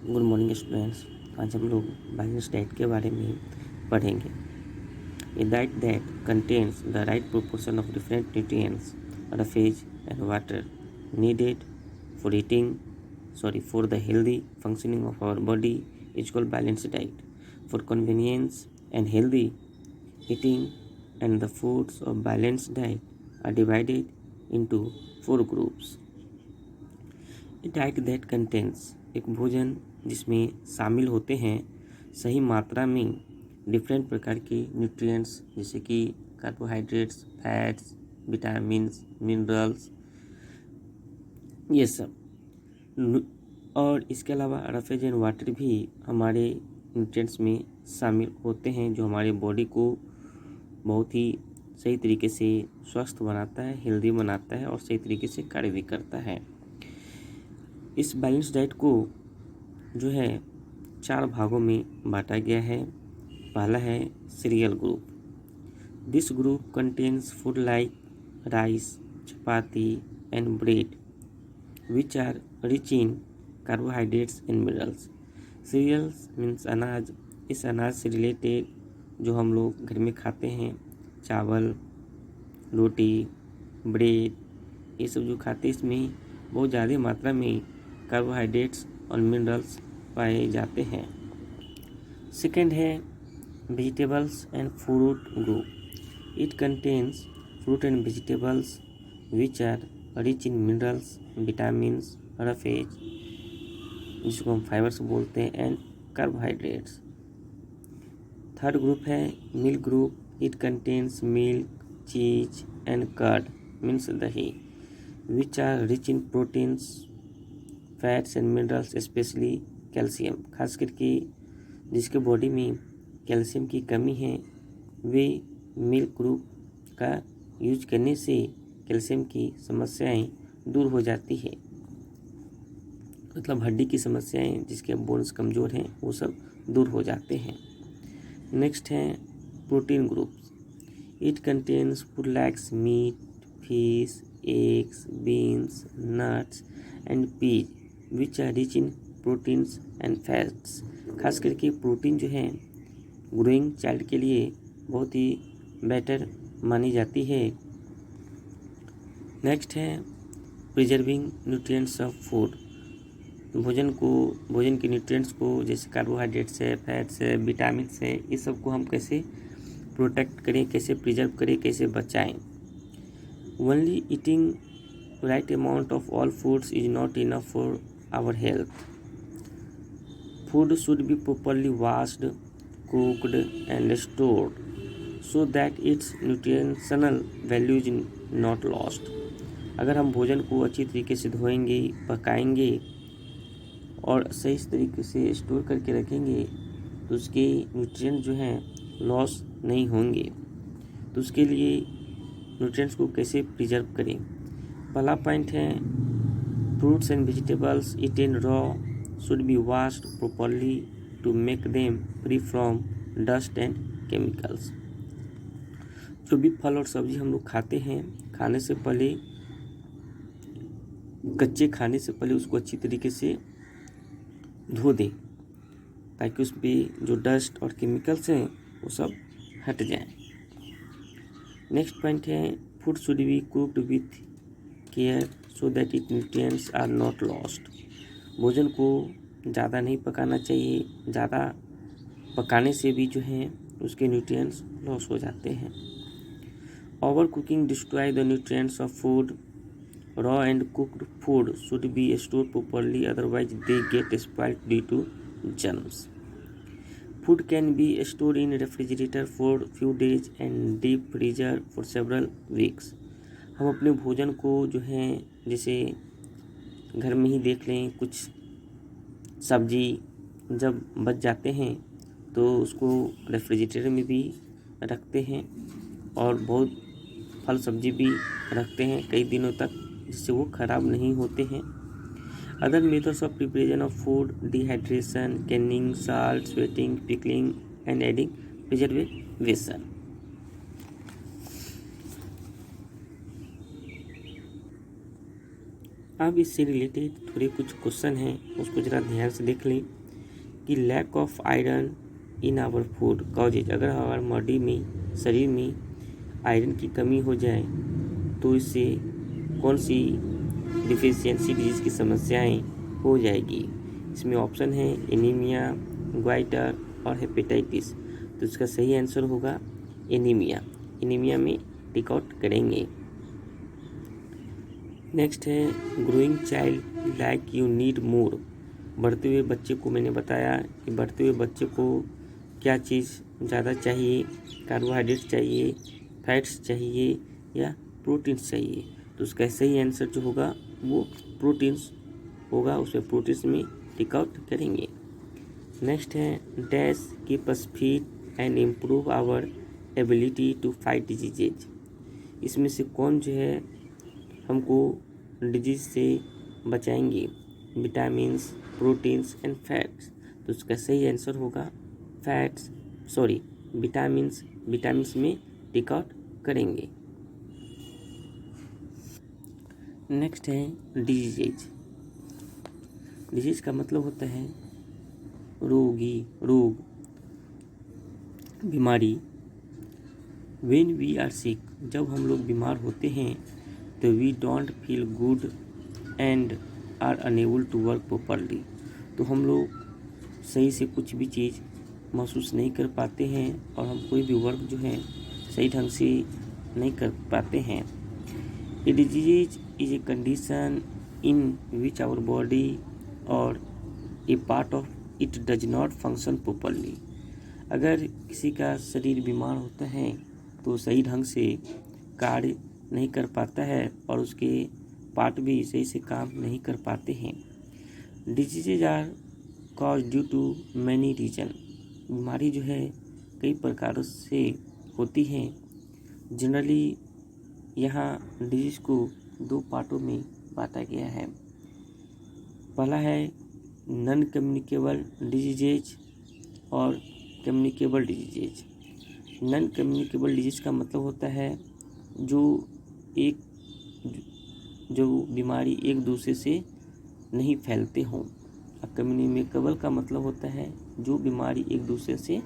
Good morning students. आज हम लोग बैलेंस डाइट के बारे में पढ़ेंगे। A diet that contains the right proportion of different nutrients roughage and water needed for for the healthy functioning of our body is called balanced diet. For convenience and healthy eating, and the foods of balanced diet are divided into 4 groups. A diet that contains एक भोजन जिसमें शामिल होते हैं सही मात्रा में different प्रकार के न्यूट्रिएंट्स जैसे कि कार्बोहाइड्रेट्स, फैट्स, विटामिन्स, मिनरल्स, ये सब। और इसके अलावा रफेज एंड वाटर भी हमारे न्यूट्रिएंट्स में शामिल होते हैं जो हमारे बॉडी को बहुत ही सही तरीके से स्वस्थ बनाता है, हेल्दी बनाता है और सही तरीके से कार्य भी करता है। इस बैलेंस डाइट को जो है 4 भागों में बांटा गया है। पहला है cereal group. This group contains food like rice, chapati and bread which are rich in carbohydrates and minerals. Cereals means anaj. इस अनाज से रिलेटेड जो हम लोग घर में खाते हैं, चावल, रोटी, ब्रेड, ये सब जो खाते हैं इसमें बहुत ज़्यादा मात्रा में कार्बोहाइड्रेट्स और मिनरल्स पाए जाते हैं। सेकेंड है vegetables and fruit group. It contains fruit and vegetables which are rich in minerals, vitamins, roughage जिसको हम फाइबर्स बोलते हैं, एंड कार्बोहाइड्रेट्स। थर्ड ग्रुप है milk group. It contains milk, cheese and curd means dahi which are rich in proteins, fats and minerals specially calcium. खास करके जिसके body में calcium की कमी है वे मिल्क ग्रुप का यूज करने से कैल्शियम की समस्याएं दूर हो जाती है। मतलब हड्डी की समस्याएं, जिसके बोन्स कमज़ोर हैं, वो सब दूर हो जाते हैं। नेक्स्ट है protein groups. It contains food likes meat, fish, eggs, beans, nuts and peas which are rich in proteins and fats. खास करके प्रोटीन जो है ग्रोइंग चाइल्ड के लिए बहुत ही बेटर मानी जाती है। नेक्स्ट है प्रिजर्विंग न्यूट्रिएंट्स ऑफ फूड। भोजन के न्यूट्रिएंट्स को, जैसे कार्बोहाइड्रेट्स है, फैट्स है, विटामिन्स है, इस सब को हम कैसे प्रोटेक्ट करें, कैसे प्रिजर्व करें, कैसे बचाएं। Only eating right amount of all foods is not enough for our health. Food should be properly washed, cooked and stored so that its nutritional value is not lost. अगर हम भोजन को अच्छी तरीके से धोएंगे, पकाएंगे और सही तरीके से स्टोर करके रखेंगे तो उसके न्यूट्रिएंट जो हैं लॉस नहीं होंगे। तो उसके लिए न्यूट्रिएंट्स को कैसे प्रिजर्व करें। पहला पॉइंट है fruits and vegetables eaten raw should be washed properly to make them free from dust and chemicals. जो भी फल और सब्जी हम लोग खाते हैं, खाने से पहले, कच्चे खाने से पहले उसको अच्छी तरीके से धो दें ताकि उस पर जो डस्ट और केमिकल्स हैं वो सब हट जाएं। नेक्स्ट पॉइंट है food should be cooked with care so that it nutrients are not lost. भोजन को ज़्यादा नहीं पकाना चाहिए, ज़्यादा पकाने से भी जो है उसके न्यूट्रिएंट्स लॉस हो जाते हैं। Over cooking destroy the nutrients of food. Raw and cooked food should be stored properly otherwise they get spoiled due to germs. Food can be stored in refrigerator for few days and deep freezer for several weeks. हम अपने भोजन को जो है, जैसे घर में ही देख लें, कुछ सब्जी जब बच जाते हैं तो उसको रेफ्रिजरेटर में भी रखते हैं और बहुत फल सब्जी भी रखते हैं कई दिनों तक, जिससे वो ख़राब नहीं होते हैं। Other methods of preparation of food: dehydration, Canning, salt, sweating, pickling and adding preservation. अब इससे रिलेटेड थोड़े कुछ क्वेश्चन हैं, उसको ज़रा ध्यान से देख लें कि lack of iron in our food causes, अगर हमारे बॉडी में, शरीर में आयरन की कमी हो जाए तो इससे कौन सी डिफिशियंसी डिजीज़ की समस्याएं हो जाएगी। इसमें ऑप्शन है एनीमिया, ग्वाइटर और हेपेटाइटिस। तो इसका सही आंसर होगा एनीमिया। एनीमिया में टिक आउट करेंगे। नेक्स्ट है growing child like you need more. बढ़ते हुए बच्चे को मैंने बताया कि बढ़ते हुए बच्चे को क्या चीज़ ज़्यादा चाहिए, कार्बोहाइड्रेट चाहिए, फैट्स चाहिए या प्रोटीन्स चाहिए। तो उसका सही आंसर जो होगा वो प्रोटीन्स होगा, उसमें प्रोटीन्स में टिक आउट करेंगे। नेक्स्ट है dash keep us fit and improve our ability to fight diseases. इसमें से कौन जो है हमको डिजीज से बचाएंगे, विटामिन्स, प्रोटीन्स एंड फैट्स। तो उसका सही आंसर होगा विटामिन्स में टिक आउट करेंगे। नेक्स्ट है डिजीज। डिजीज का मतलब होता है रोग, बीमारी। व्हेन वी आर सिक, जब हम लोग बीमार होते हैं तो we don't feel good and are unable to work properly. तो हम लोग सही से कुछ भी चीज़ महसूस नहीं कर पाते हैं और हम कोई भी वर्क जो है सही ढंग से नहीं कर पाते हैं। A disease is a condition in which our body or a part of it does not function properly. अगर किसी का शरीर बीमार होता है तो सही ढंग से कार्य नहीं कर पाता है और उसके पार्ट भी सही से काम नहीं कर पाते हैं। Diseases are cause due to many reason. बीमारी जो है कई प्रकारों से होती हैं। जनरली यहाँ डिजीज को 2 पार्टों में बांटा गया है। पहला है नॉन कम्युनिकेबल डिजीजेज और communicable diseases. Non communicable disease का मतलब होता है जो बीमारी एक दूसरे से नहीं फैलते हों। कम्युनिकेबल का मतलब होता है जो बीमारी एक दूसरे से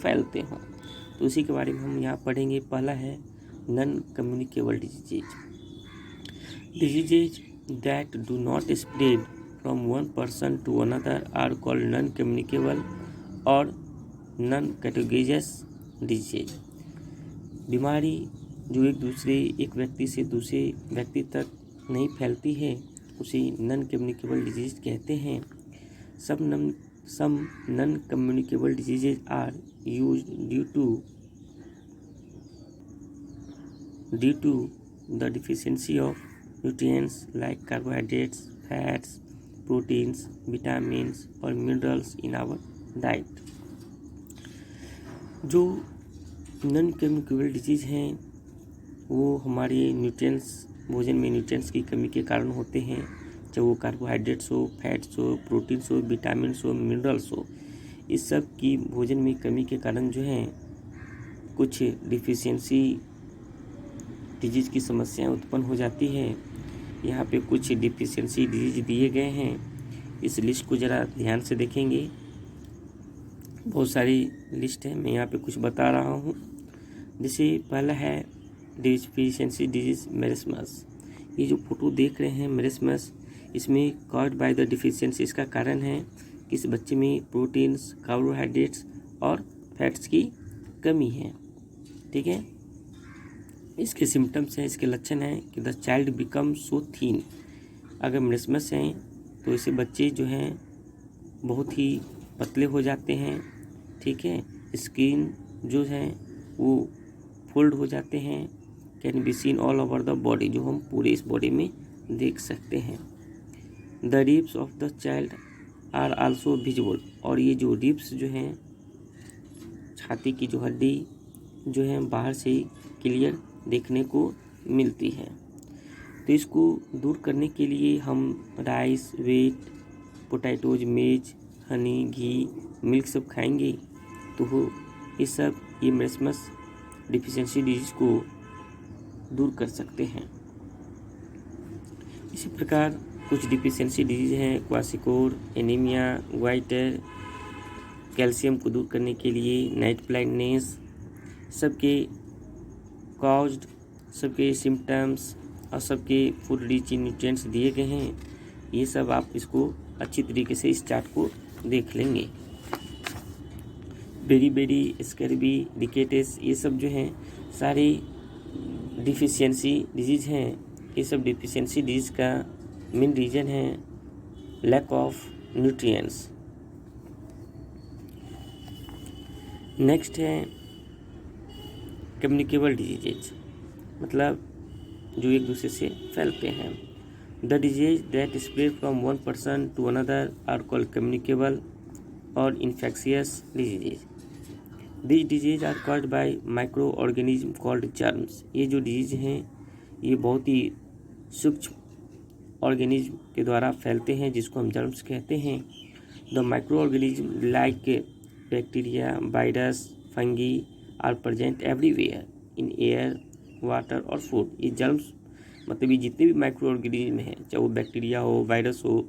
फैलते हों। तो इसी के बारे में हम यहाँ पढ़ेंगे। पहला है non communicable diseases that do not spread from one person to another are called non communicable और नॉन कंटेगियस डिजीज। बीमारी जो एक व्यक्ति से दूसरे व्यक्ति तक नहीं फैलती है उसे नॉन कम्युनिकेबल डिजीज कहते हैं। Some non communicable diseases are used due to the deficiency of nutrients like carbohydrates, fats, proteins, vitamins और मिनरल्स इन आवर डाइट। जो नॉन कम्युनिकेबल डिजीज हैं वो हमारे न्यूट्रिएंट्स, भोजन में न्यूट्रिएंट्स की कमी के कारण होते हैं, चाहे वो कार्बोहाइड्रेट्स हो, फैट्स हो, प्रोटीन्स हो, विटामिन्स हो, मिनरल्स हो। इस सब की भोजन में कमी के कारण जो है कुछ डिफिशियंसी डिजीज की समस्याएं उत्पन्न हो जाती है। यहाँ पे कुछ डिफिशियंसी डिजीज दिए गए हैं, इस लिस्ट को ज़रा ध्यान से देखेंगे। बहुत सारी लिस्ट है, मैं यहाँ पे कुछ बता रहा हूँ। जैसे पहला है डिफिशियंसी डिजीज मेरिस्मस। ये जो फोटो देख रहे हैं मेरिस्मस, इसमें कॉज्ड बाय द डिफिशियंसी, इसका कारण है कि इस बच्चे में प्रोटीन्स, कार्बोहाइड्रेट्स और फैट्स की कमी है। ठीक है, इसके सिम्टम्स हैं, इसके लक्षण हैं कि द चाइल्ड बिकम सो थीन। अगर मेरिस्मस हैं तो ऐसे बच्चे जो हैं बहुत ही पतले हो जाते हैं। ठीक है, स्किन जो है वो फोल्ड हो जाते हैं, can be seen all over the body, जो हम पूरे इस बॉडी में देख सकते हैं। The ribs of the child are also visible, और ये जो रिब्स जो हैं, छाती की जो हड्डी जो है बाहर से क्लियर देखने को मिलती है। तो इसको दूर करने के लिए हम राइस, व्हीट, पोटैटोज, मेज, हनी, घी, मिल्क सब खाएंगे तो ये मेरिस्मस डिफिशियंसी डिजीज को दूर कर सकते हैं। इसी प्रकार कुछ डिफिशियंसी डिजीज हैं क्वासिकोर, एनीमिया, ग्वाइटर, कैल्शियम को दूर करने के लिए नाइट ब्लाइंडनेस, सबके कॉज्ड, सबके सिम्टम्स और सबके फूड रिच इन न्यूट्रिएंट्स दिए गए हैं। ये सब आप इसको अच्छी तरीके से इस चार्ट को देख लेंगे। बेरी स्कर्बी, रिकेटस, ये सब जो हैं सारे डिफिशियंसी डिजीज़ हैं। ये सब डिफिशियंसी डिजीज़ का मेन रीज़न है लैक ऑफ न्यूट्रिएंट्स। नेक्स्ट है कम्युनिकेबल डिजीजेज, मतलब जो एक दूसरे से फैलते हैं। The disease that spread from one person to another are called communicable or infectious diseases. This disease are caused by micro organism called germs. ये जो डिजीज हैं ये बहुत ही सूक्ष्म ऑर्गेनिज्म के द्वारा फैलते हैं जिसको हम जर्म्स कहते हैं। The micro organism like bacteria, virus, fungi are present everywhere in air, water और फूड। ये जर्म्स मतलब ये जितने भी माइक्रो ऑर्गेनिज्म हैं, चाहे वो बैक्टीरिया हो, वायरस हो,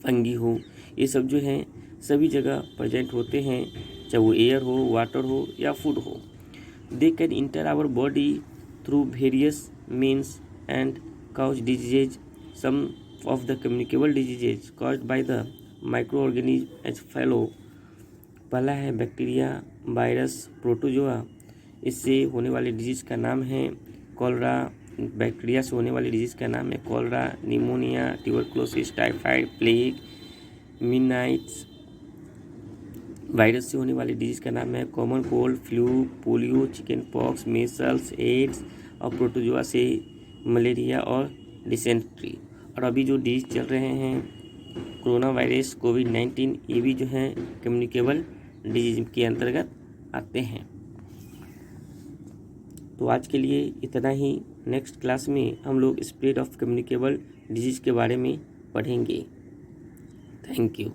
फंगी हो, ये सब जो हैं सभी जगह प्रेजेंट होते हैं, चाहे वो एयर हो, वाटर हो या फूड हो। They can enter our body through various means and cause diseases. Some of the communicable diseases caused by the microorganism as follow. पहला है बैक्टीरिया, वायरस, प्रोटोजोआ। इससे होने वाले डिजीज़ का नाम है कॉलरा। बैक्टीरिया से होने वाली डिजीज़ का नाम है cholera, pneumonia, tuberculosis, typhoid, plague, meningitis. Virus से होने वाली डिजीज़ का नाम है common cold, flu, polio, chicken pox, measles, AIDS. और प्रोटोजोआ से मलेरिया और डिसेंट्री। और अभी जो डिजीज चल रहे हैं कोरोना वायरस, कोविड-19, ये भी जो हैं कम्युनिकेबल डिजीज के अंतर्गत आते हैं। तो आज के लिए इतना ही। नेक्स्ट क्लास में हम लोग स्प्रेड ऑफ कम्युनिकेबल डिजीज के बारे में पढ़ेंगे। Thank you.